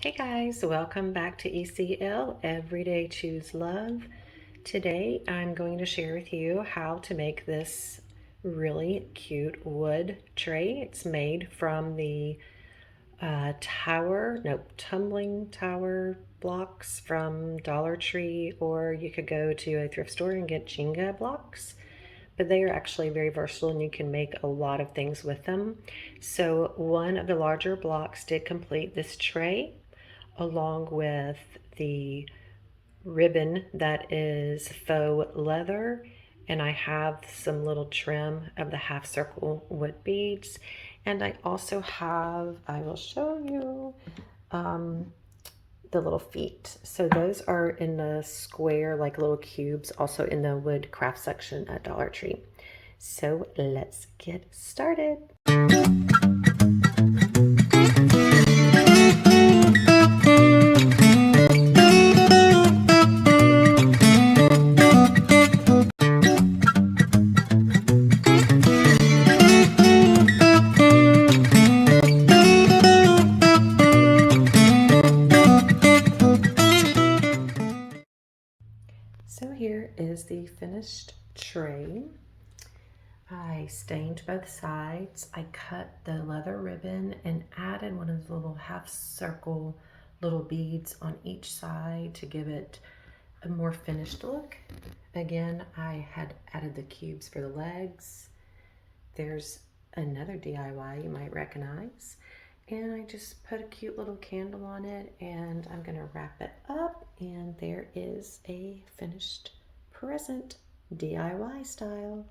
Hey guys, welcome back to ECL, Everyday Choose Love. Today I'm going to share with you how to make this really cute wood tray. It's made from the tumbling tower blocks from Dollar Tree, or you could go to a thrift store and get Jenga blocks. But they are actually very versatile and you can make a lot of things with them. So one of the larger blocks did complete this tray, along with the ribbon that is faux leather, and I have some little trim of the half circle wood beads, and I also have, I will show you, the little feet. So those are in the square, like little cubes, also in the wood craft section at Dollar Tree. So let's get started. So here is the finished tray. I stained both sides. I cut the leather ribbon and added one of the little half circle little beads on each side to give it a more finished look. Again, I had added the cubes for the legs. There's another DIY you might recognize. And I just put a cute little candle on it, and I'm gonna wrap it up, and there is a finished present DIY style.